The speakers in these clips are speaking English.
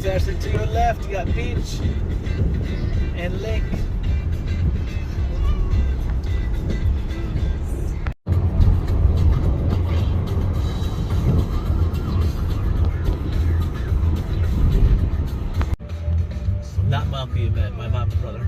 So actually to your left, you got Beach and Lake. Not mom who you met, my mom's brother.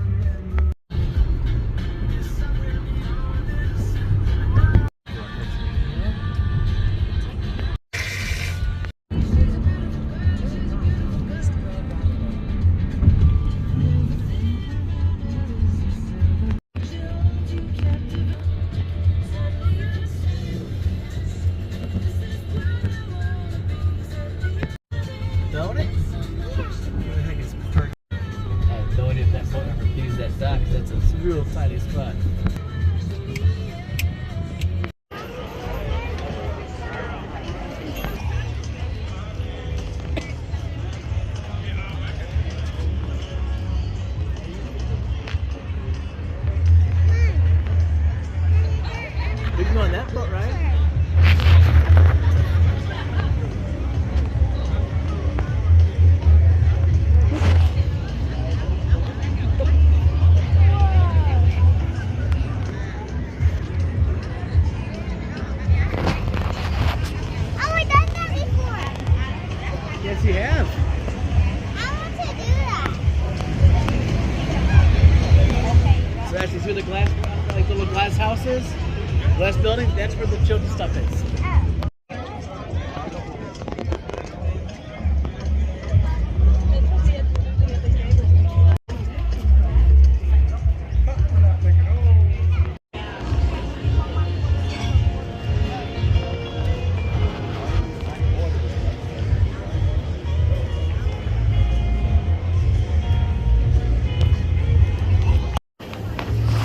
Don't it? I think it's perfect. I have no idea if that boat ever used that dock. That's a real tiny spot. We can go on that boat, right? Yes, you have. I want to do that. So actually, see the glass, like the little glass houses, glass building. That's where the children's stuff is.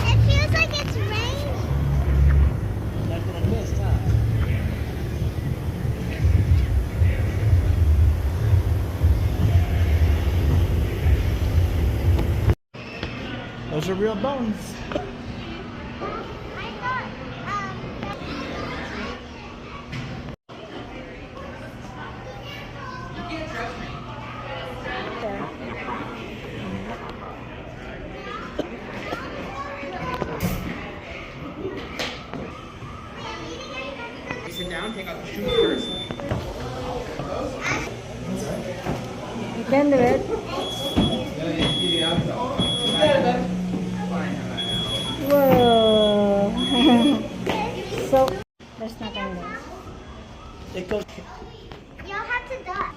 It feels like it's raining. That's what I missed, huh? Those are real bones. I thought, Sit down, take out the shoes first. You can do it. Whoa. So, there's nothing there. It goes. you'll have to duck.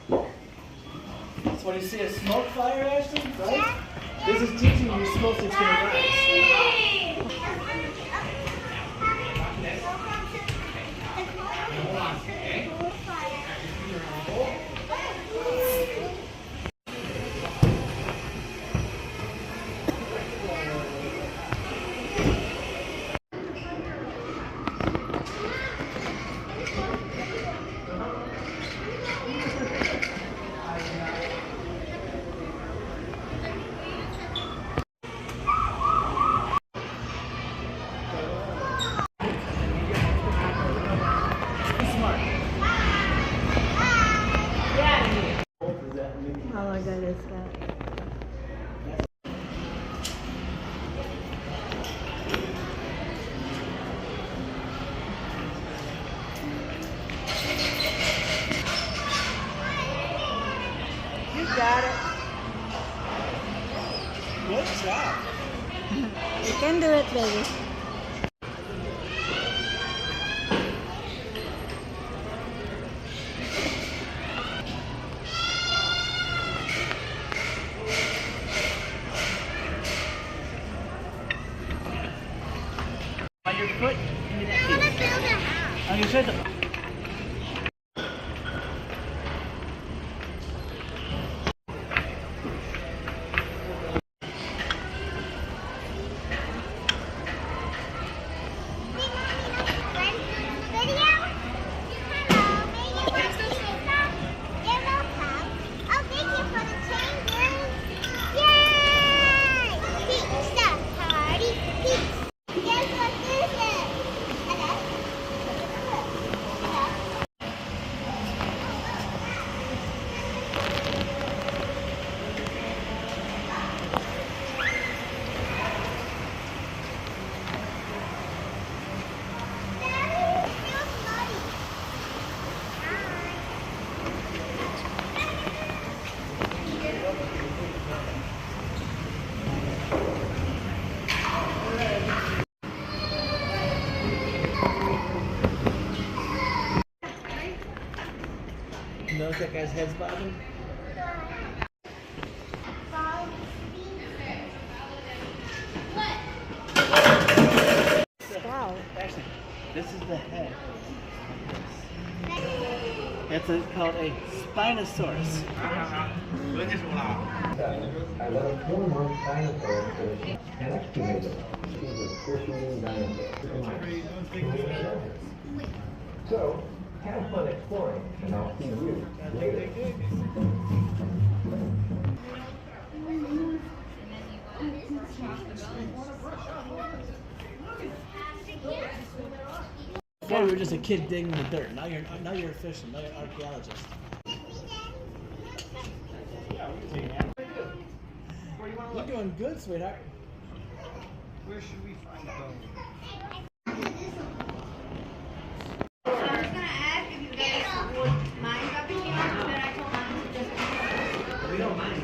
So when you see a smoke fire, Ashley, right? Yeah. This is teaching you smoke is gonna rise. Oh my god, it's got. You got it. Good job. You can do it, baby. On your foot into that I want to piece. build a house. On your foot. notice that guy's head's bobbing? Wow. Actually, this is the head. That's called a Spinosaurus. I love former dinosaurs and excavated. She's a fishing dinosaur. So, have fun exploring, and I'll see you later. Before you were just a kid digging the dirt. Now you're a fisherman. Now you're an archaeologist. You're doing good, sweetheart. Where should we find those? I was gonna ask if you guys would mind dropping me off, but I told mom to just. We don't mind.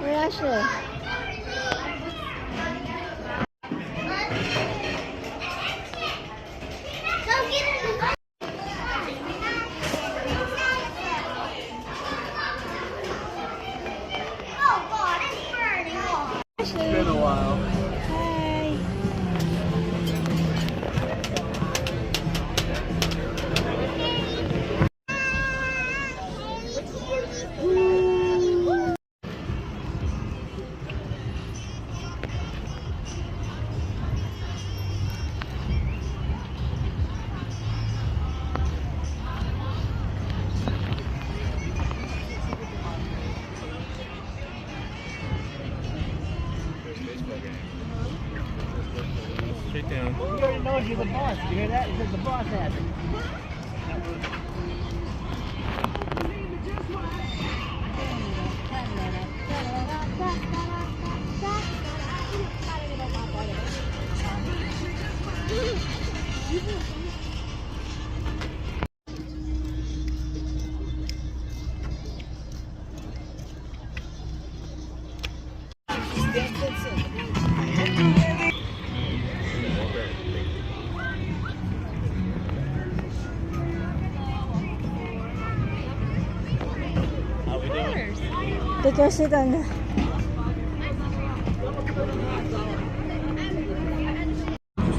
Where Ashley? It's been a while. Hi. Sit down. He already knows you're the boss. You hear that? He says the boss has it. How we doing? Take your seat on the...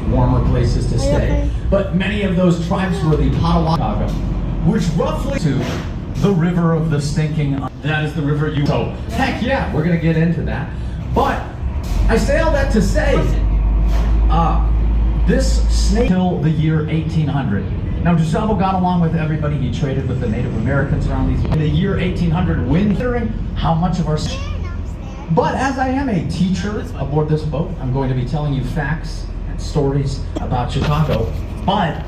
warmer places to Are you stay. okay? But many of those tribes were the Potawatomi, which roughly to the river of the stinking. That is the river you. So heck yeah, we're gonna get into that. But I say all that to say, this snake till the year 1800. Now DeSalvo got along with everybody. He traded with the Native Americans around these. In the year 1800, considering how much of our. But as I am a teacher aboard this boat, I'm going to be telling you facts and stories about Chicago. But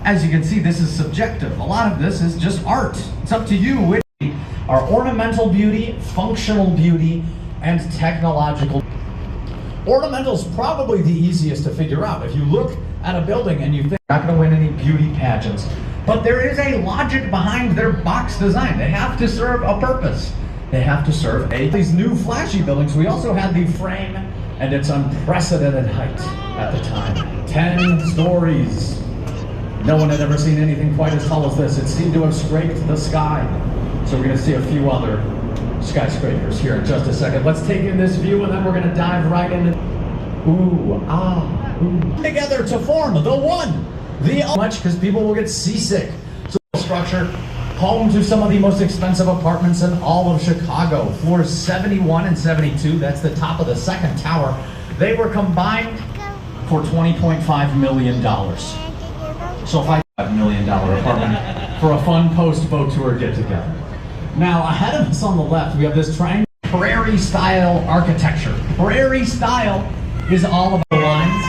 as you can see, this is subjective. A lot of this is just art. It's up to you which are ornamental beauty, functional beauty, and technological. Ornamental's probably the easiest to figure out. If you look at a building and you think you're not going to win any beauty pageants, but there is a logic behind their box design. They have to serve a purpose. They have to serve these new flashy buildings. We also had the frame and its unprecedented height at the time. 10 stories. No one had ever seen anything quite as tall as this. It seemed to have scraped the sky. So we're going to see a few other skyscrapers here in just a second. Let's take in this view and then we're going to dive right into together to form the one, the much because people will get seasick. So structure, home to some of the most expensive apartments in all of Chicago. Floors 71 and 72, that's the top of the second tower. They were combined for $20.5 million. So $5 million apartment for a fun post-boat tour get-together. Now, ahead of us on the left, we have this triangle prairie-style architecture. Prairie-style is all about lines,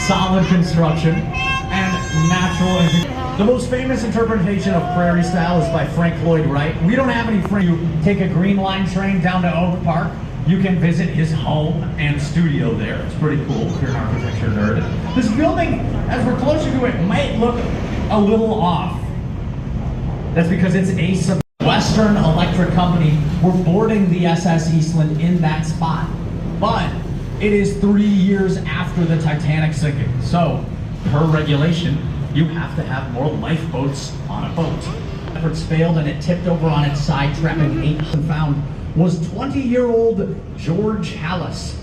solid construction, and natural. The most famous interpretation of prairie-style is by Frank Lloyd Wright. We don't have any friends. You take a Green Line train down to Oak Park, you can visit his home and studio there. It's pretty cool if you're an architecture nerd. This building, as we're closer to it, might look a little off. That's because it's a Western Electric Company. We're boarding the SS Eastland in that spot. But it is 3 years after the Titanic sinking. So Per regulation, you have to have more lifeboats on a boat. Efforts failed and it tipped over on its side, trapping 8 found was 20-year-old George Hallis.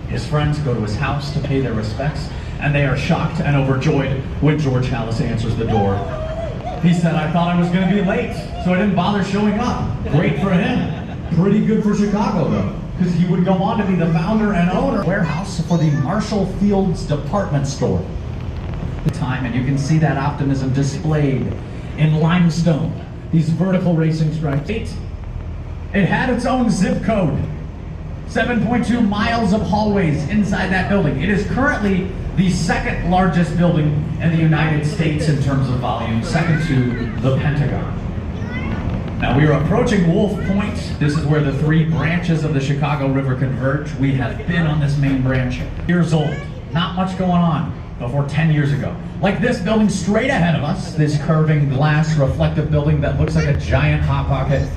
His friends go to his house to pay their respects, and they are shocked and overjoyed when George Hallis answers the door. He said, "I thought I was going to be late, so I didn't bother showing up." Great for him. Pretty good for Chicago, though, because he would go on to be the founder and owner of warehouse for the Marshall Field's department store. Time, and you can see that optimism displayed in limestone. These vertical racing stripes. It had its own zip code. 7.2 miles of hallways inside that building. It is currently the second largest building in the United States in terms of volume, second to the Pentagon. Now we are approaching Wolf Point. This is where the 3 branches of the Chicago River converge. We have been on this main branch. Years old, not much going on before 10 years ago. Like this building straight ahead of us, this curving glass reflective building that looks like a giant Hot Pocket.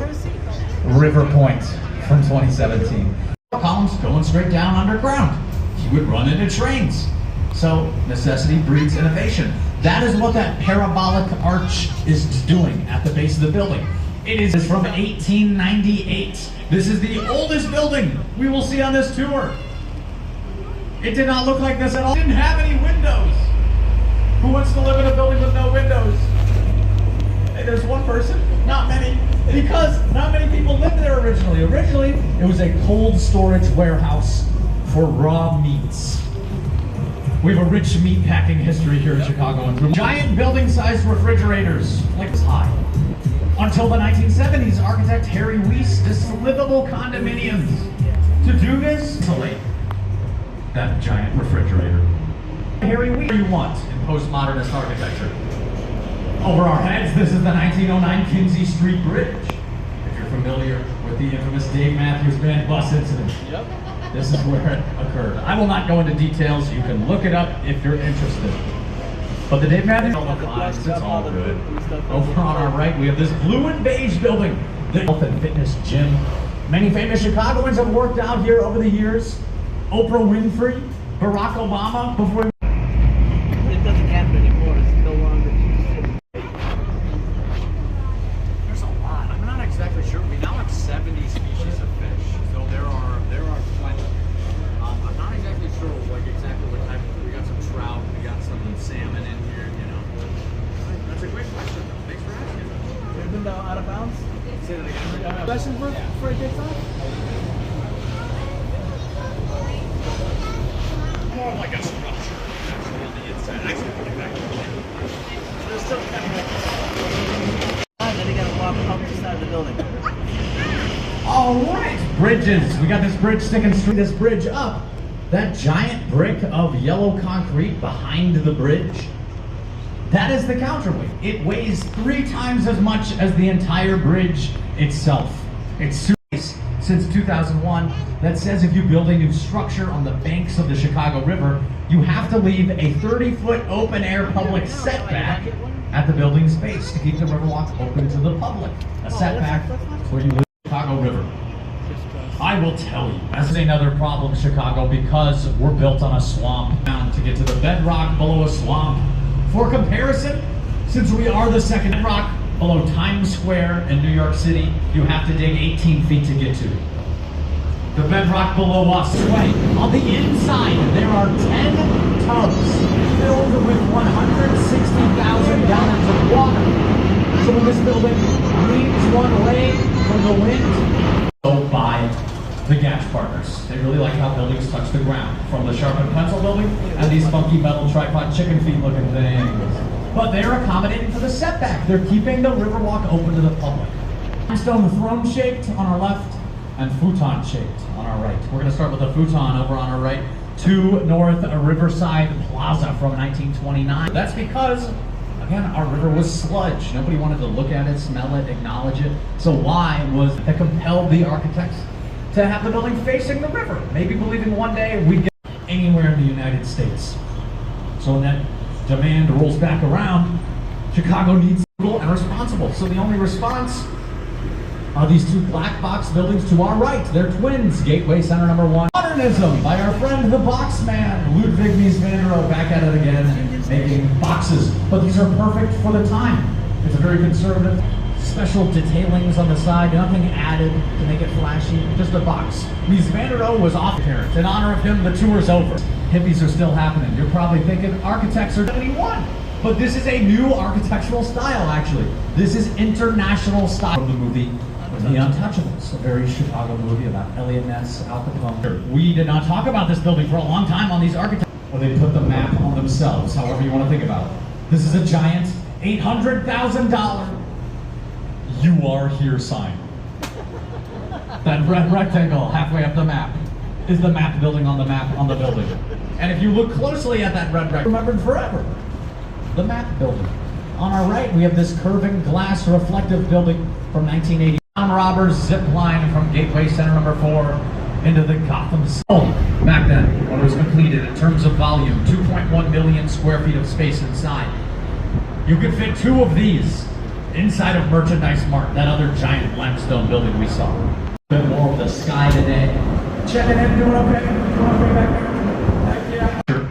River Point from 2017. Columns going straight down underground. You would run into trains. So necessity breeds innovation. That is what that parabolic arch is doing at the base of the building. It is from 1898. This is the oldest building we will see on this tour. It did not look like this at all. It didn't have any windows. Who wants to live in a building with no windows? Hey, there's one person, not many, because not many people lived there originally. Originally, it was a cold storage warehouse for raw meats. We have a rich meat packing history here in Chicago. And giant building-sized refrigerators, like this high. Until the 1970s, architect Harry Weiss designed livable condominiums. To do this, isolate that giant refrigerator. Harry Weiss, what do you want in postmodernist architecture? Over our heads, this is the 1909 Kinsey Street Bridge. If you're familiar with the infamous Dave Matthews Band bus incident, this is where it occurred. I will not go into details. You can look it up if you're interested. But the Dave Matthews, it's all good. Over on our right, we have this blue and beige building, the health and fitness gym. Many famous Chicagoans have worked out here over the years. Oprah Winfrey, Barack Obama, before. It doesn't happen anymore. It's no longer. There's a lot. I'm not exactly sure. We now have 70 species of fish, so there are plenty. I'm not exactly sure exactly what type. We got some trout, we got some salmon in here. That's a great question, though. Thanks for asking. Have been out of bounds? Say that again. Questions for a good time? More like a structure actually on the inside. Actually, put it back in the building. There's still kind of then you gotta walk up the side of the building. All right, bridges. We got this bridge sticking straight. This bridge up. That giant brick of yellow concrete behind the bridge. That is the counterweight. It weighs 3 times as much as the entire bridge itself. It's since 2001 that says if you build a new structure on the banks of the Chicago River, you have to leave a 30-foot open-air public setback at the building's base to keep the Riverwalk open to the public. A setback where you live in the Chicago River. I will tell you, that's another problem, Chicago, because we're built on a swamp. To get to the bedrock below a swamp. For comparison, since we are the second bedrock below Times Square in New York City, you have to dig 18 feet to get to. The bedrock below us. On the inside, there are 10 tubs filled with 160,000 gallons of water. So when this building leans one way from the wind, go by the Gatch partners. They really like how buildings touch the ground, from the sharpened pencil building and these funky metal tripod chicken feet looking things. But they're accommodating for the setback. They're keeping the Riverwalk open to the public. Stone throne shaped on our left and futon shaped on our right. We're going to start with the futon over on our right. 2 North Riverside Plaza from 1929. That's because, again, our river was sludge. Nobody wanted to look at it, smell it, acknowledge it. So why was that compelled the architects to have the building facing the river? Maybe believing one day we'd get anywhere in the United States. So when that demand rolls back around, Chicago needs to be and responsible. So the only response are these two black box buildings to our right. They're twins, Gateway Center number 1. Modernism by our friend the box man, Ludwig Mies van der Rohe, back at it again, making boxes. But these are perfect for the time. It's a very conservative, special detailings on the side, nothing added to make it flashy, just a box. Mies van der Rohe was off appearance. In honor of him, the tour's over. Hippies are still happening. You're probably thinking architects are 71. But this is a new architectural style, actually. This is international style. From the movie The Untouchables, a very Chicago movie about Elliot Ness, Al Capone. We did not talk about this building for a long time on these architects. Well, they put the map on themselves, however you want to think about it. This is a giant $800,000 "You Are Here" sign. That red rectangle halfway up the map is the map building on the map on the building. And if you look closely at that red rectangle, remembered forever. The map building. On our right, we have this curving glass reflective building from 1980. Tom Robbers zip line from Gateway Center number 4 into the Gotham Zone. Back then, when it was completed in terms of volume, 2.1 million square feet of space inside. You could fit 2 of these inside of Merchandise Mart, that other giant limestone building we saw. A bit more of the sky today. Checking in, doing okay? Doing okay back there? Heck yeah.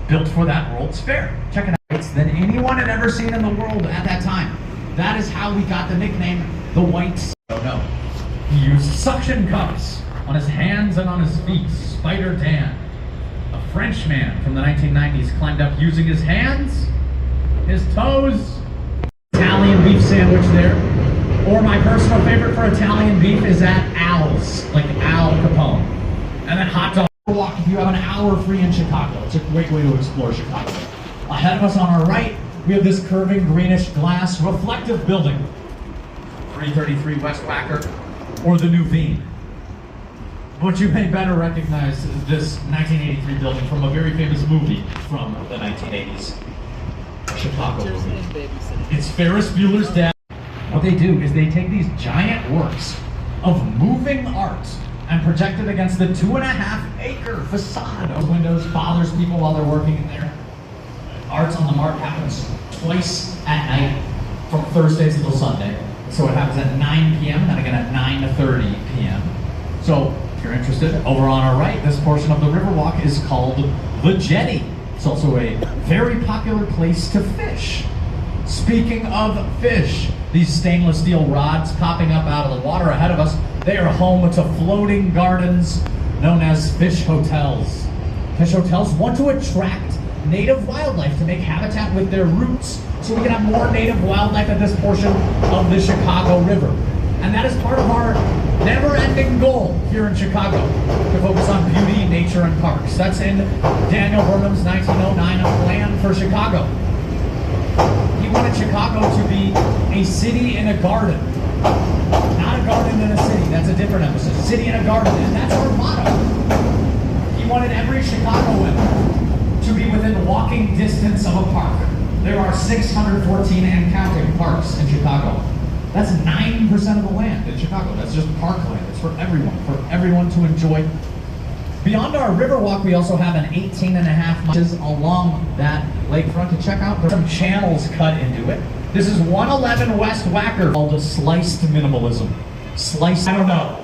Built for that World's Fair. Check it out. It's than anyone had ever seen in the world at that time. That is how we got the nickname the White. Oh no. He used suction cups on his hands and on his feet. Spider Dan, a French man from the 1990s, climbed up using his hands, his toes. Italian beef sandwich there. Or my personal favorite for Italian beef is at Al's, like Al Capone. And then hot dog walk if you have an hour free in Chicago. It's a great way to explore Chicago. Ahead of us on our right, we have this curving greenish glass reflective building. 333 West Wacker, or the New Veen. But you may better recognize this 1983 building from a very famous movie from the 1980s. Chicago movie. It's Ferris Bueller's Dad. What they do is they take these giant works of moving art and project it against the 2.5-acre facade. Those windows bothers people while they're working in there. Arts on the Mart happens twice at night from Thursdays until Sunday. So it happens at 9 p.m. and then again at 9:30 p.m. So if you're interested, over on our right, this portion of the Riverwalk is called the Jetty. It's also a very popular place to fish. Speaking of fish, these stainless steel rods popping up out of the water ahead of us, they are home to floating gardens known as fish hotels. Fish hotels want to attract native wildlife to make habitat with their roots so we can have more native wildlife at this portion of the Chicago River. And that is part of our never-ending goal here in Chicago, to focus on beauty, nature, and parks. That's in Daniel Burnham's 1909 plan for Chicago. He wanted Chicago to be a city in a garden. Not a garden in a city, that's a different emphasis. City in a garden, and that's our motto. He wanted every Chicagoan to be within walking distance of a park. There are 614 and counting parks in Chicago. That's 9% of the land in Chicago. That's just parkland. It's for everyone to enjoy. Beyond our Riverwalk, we also have an 18.5 miles along that lakefront to check out. There's some channels cut into it. This is 111 West Wacker, called sliced minimalism. Sliced, I don't know.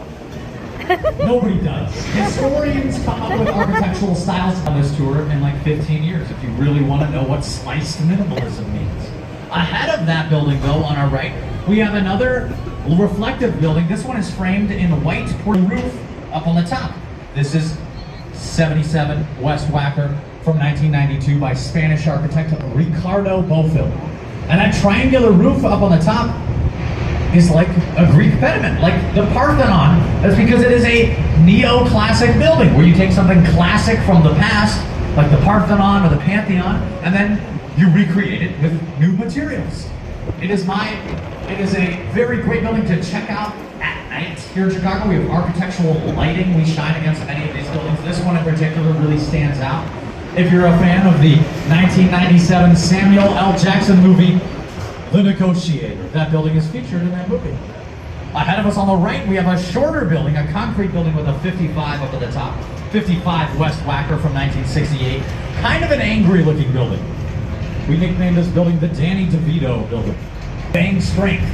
Nobody does. Historians come up with architectural styles on this tour in like 15 years, if you really want to know what sliced minimalism means. Ahead of that building, though, on our right, we have another reflective building. This one is framed in white roof up on the top. This is 77 West Wacker from 1992 by Spanish architect Ricardo Bofill. And that triangular roof up on the top is like a Greek pediment, like the Parthenon. That's because it is a neoclassic building where you take something classic from the past, like the Parthenon or the Pantheon, and then you recreate it with new materials. It is a very great building to check out at night here in Chicago. We have architectural lighting. We shine against many of these buildings. This one in particular really stands out. If you're a fan of the 1997 Samuel L. Jackson movie, The Negotiator, that building is featured in that movie. Ahead of us on the right, we have a shorter building, a concrete building with a 55 up at the top. 55 West Wacker from 1968. Kind of an angry looking building. We nicknamed this building the Danny DeVito building. Bang strength.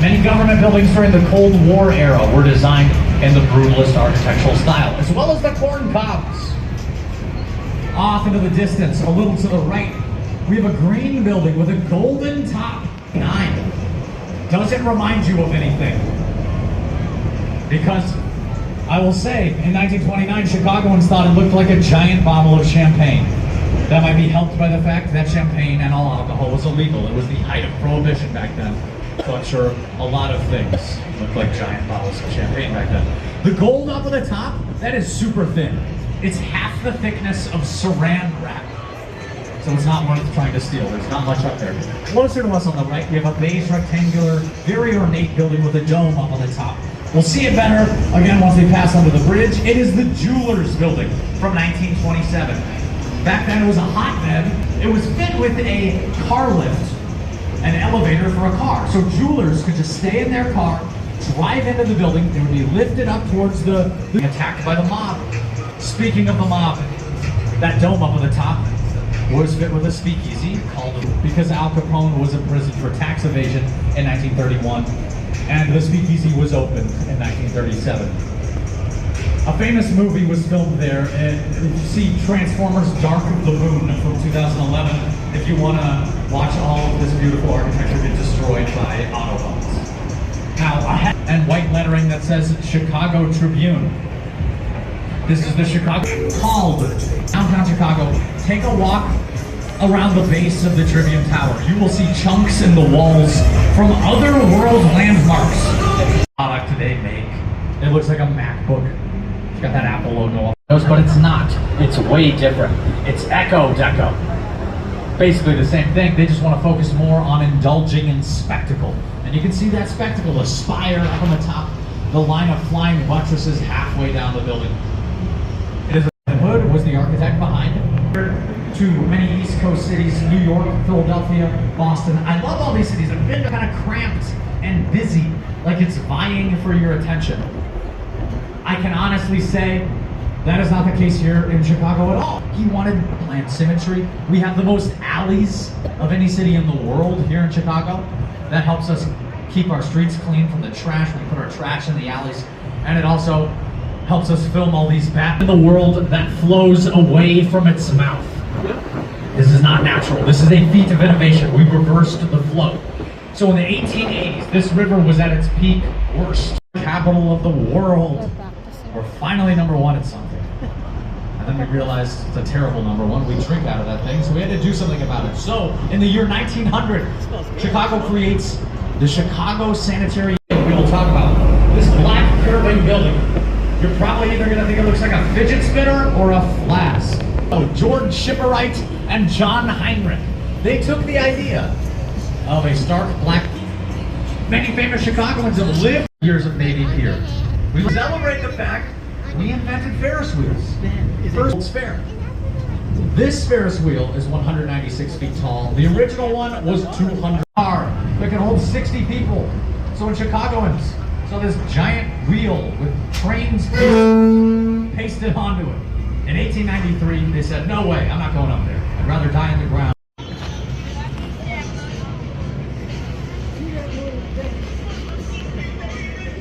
Many government buildings during the Cold War era were designed in the brutalist architectural style, as well as the corn cobs. Off into the distance, a little to the right, we have a green building with a golden top. 9. Does it remind you of anything? Because I will say, in 1929, Chicagoans thought it looked like a giant bottle of champagne. That might be helped by the fact that champagne and all alcohol was illegal. It was the height of prohibition back then. So I'm sure a lot of things looked like giant bottles of champagne back then. The gold up at the top, that is super thin. It's half the thickness of saran wrap. So it's not worth trying to steal. There's not much up there. Closer to us on the right, we have a beige rectangular, very ornate building with a dome up on the top. We'll see it better, again, once we pass under the bridge. It is the Jewelers Building from 1927. Back then it was a hotbed. It was fit with a car lift, an elevator for a car. So jewelers could just stay in their car, drive into the building, they would be lifted up towards the attacked by the mob. Speaking of the mob, that dome up on the top was fit with a speakeasy called, because Al Capone was imprisoned for tax evasion in 1931, and the speakeasy was opened in 1937. A famous movie was filmed there, and if you see Transformers Dark of the Moon from 2011, if you want to watch all of this beautiful architecture get destroyed by Autobots. Now, and white lettering that says Chicago Tribune. This is the Chicago, called downtown Chicago. Take a walk around the base of the Tribune Tower. You will see chunks in the walls from other world landmarks. Product they make. It looks like a MacBook. It's got that Apple logo on it, but it's not. It's way different. It's Echo Deco. Basically the same thing. They just want to focus more on indulging in spectacle. And you can see that spectacle, the spire up on the top, the line of flying buttresses halfway down the building. Hood was the architect behind it. To many East Coast cities, New York, Philadelphia, Boston. I love all these cities. I've been kind of cramped and busy, like it's vying for your attention. I can honestly say that is not the case here in Chicago at all. He wanted planned symmetry. We have the most alleys of any city in the world here in Chicago. That helps us keep our streets clean from the trash. We put our trash in the alleys, and it also helps us film all these bats in the world that flows away from its mouth. This is not natural. This is a feat of innovation. We reversed the flow. So in the 1880s, this river was at its peak worst. Capital of the world. We're finally number one at something. And then we realized it's a terrible number one. We drink out of that thing, so we had to do something about it. So in the year 1900, Chicago creates the Chicago Sanitary. We will talk about this black curving building. You're probably either going to think it looks like a fidget spinner or a flask. Oh, George Shipperite and John Heinrich. They took the idea of a stark black. Many famous Chicagoans have lived years of Navy Pier. We celebrate the fact we invented Ferris wheels. First fair. This Ferris wheel is 196 feet tall. The original one was 200 car. It can hold 60 people. So in Chicagoans, so this giant wheel with trains pasted onto it. In 1893, they said, no way, I'm not going up there. I'd rather die on the ground.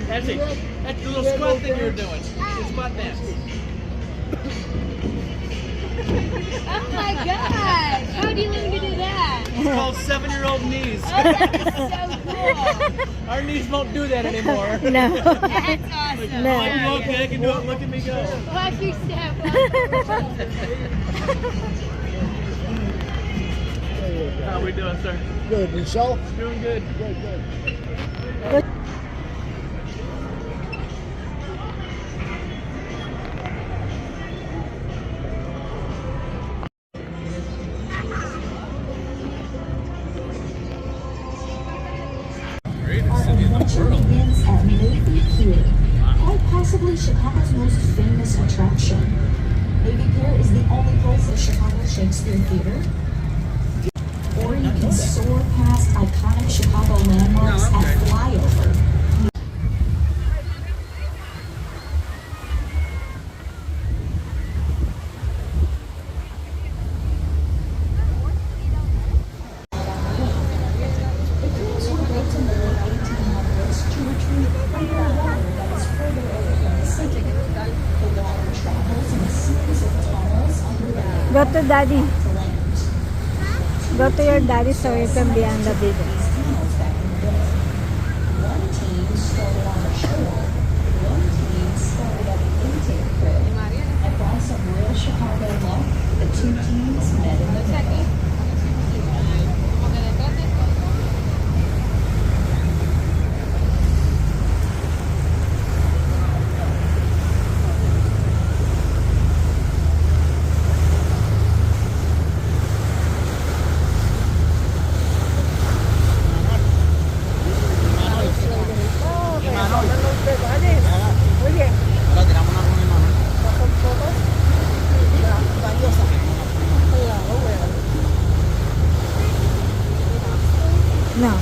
That's it. That's the little squat thing you were doing. The squat dance. Oh my gosh! How do you learn to do that? It's called 7-year-old knees. Oh, that's so cool. Our knees won't do that anymore. No. That's awesome. No. Oh, you okay? I can do it. Look at me go. Watch your step. How we doing, sir? Good. Yourself? Doing good. Good. Adventure begins at Navy Pier, quite possibly Chicago's most famous attraction. Navy Pier is the only place at Chicago Shakespeare Theater. Or you can soar past iconic Chicago landmarks at Flyover. The Piers were built in the late 1800s Go to daddy. Go to your daddy so you can be on the video. One team started on the shore, one team started at the intake crib. And by some real Chicago luck, the two teams met in the middle. No.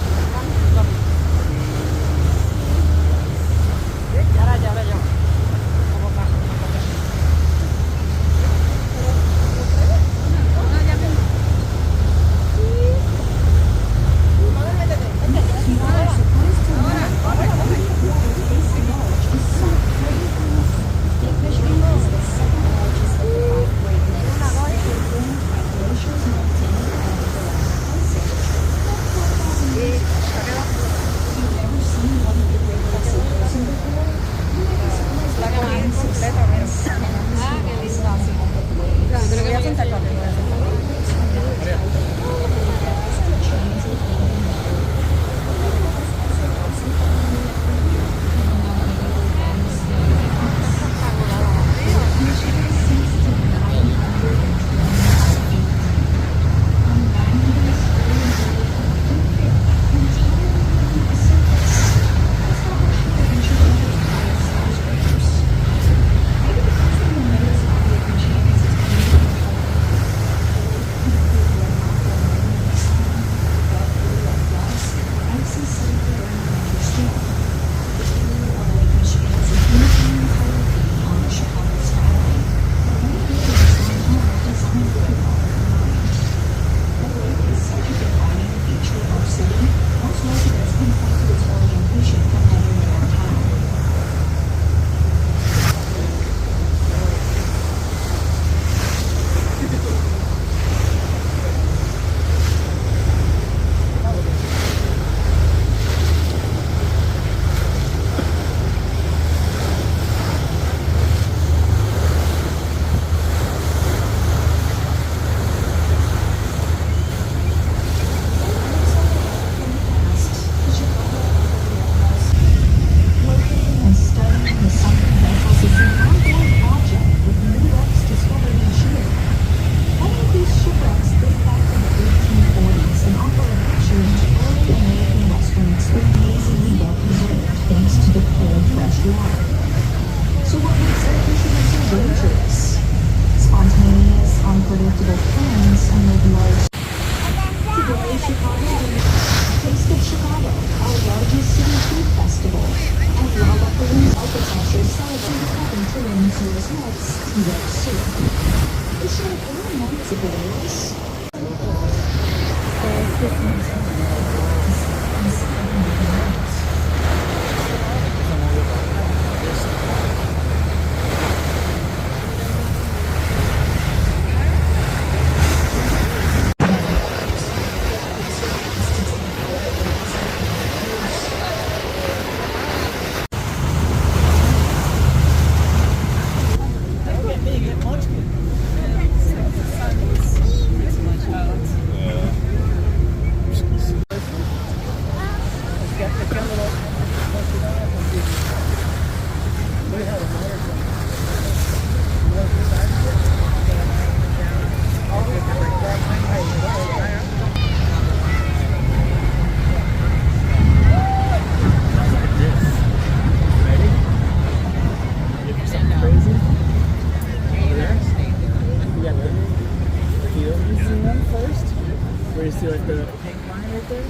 Where you see like the pink line right there?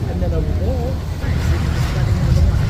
And then over there, it's running into the line.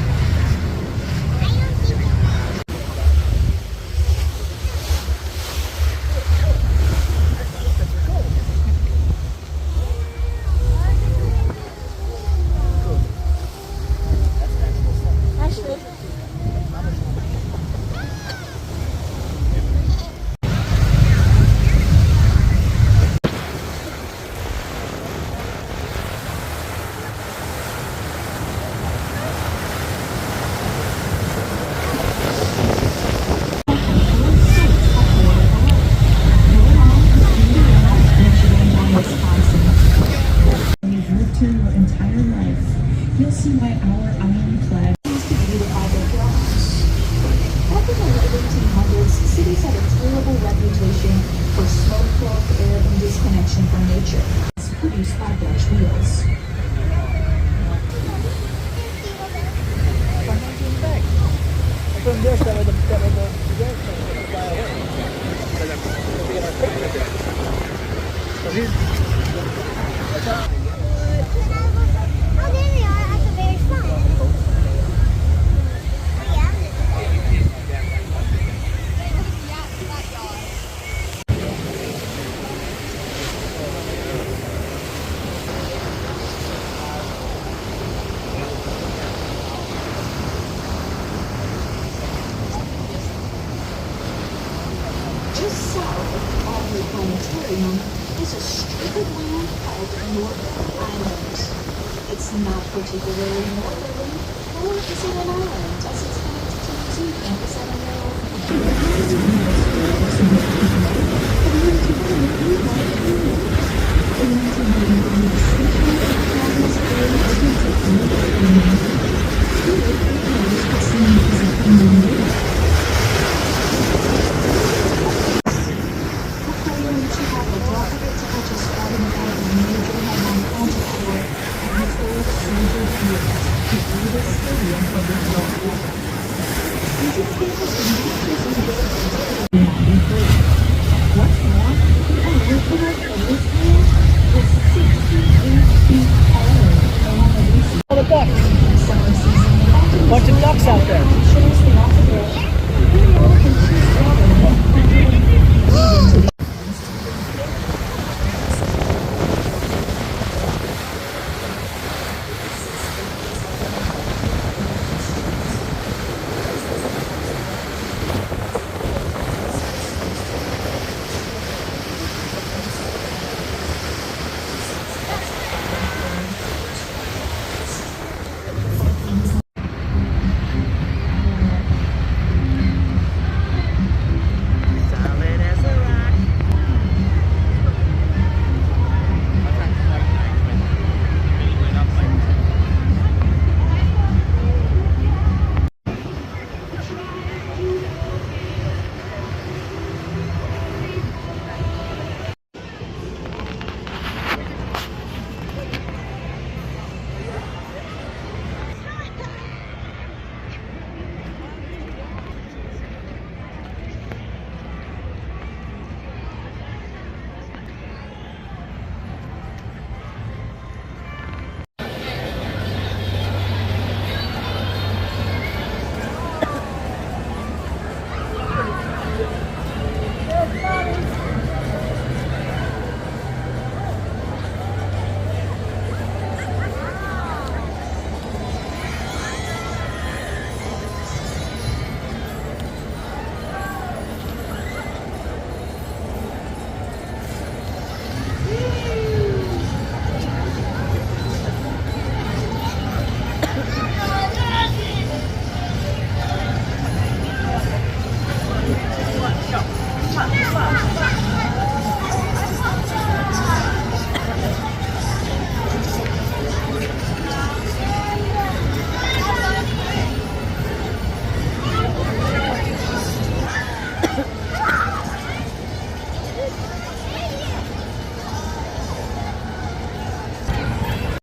Piers had a terrible reputation for smoke-filled air and disconnection from nature. It's produced by Dutch wheels. From this, that was the fly away. Oh, there we are at the very front. Just south of the Albany Planetarium is a strip of land called Northern Island. It's not particularly northerly, nor is it an island, as it's connected to the zoo campus at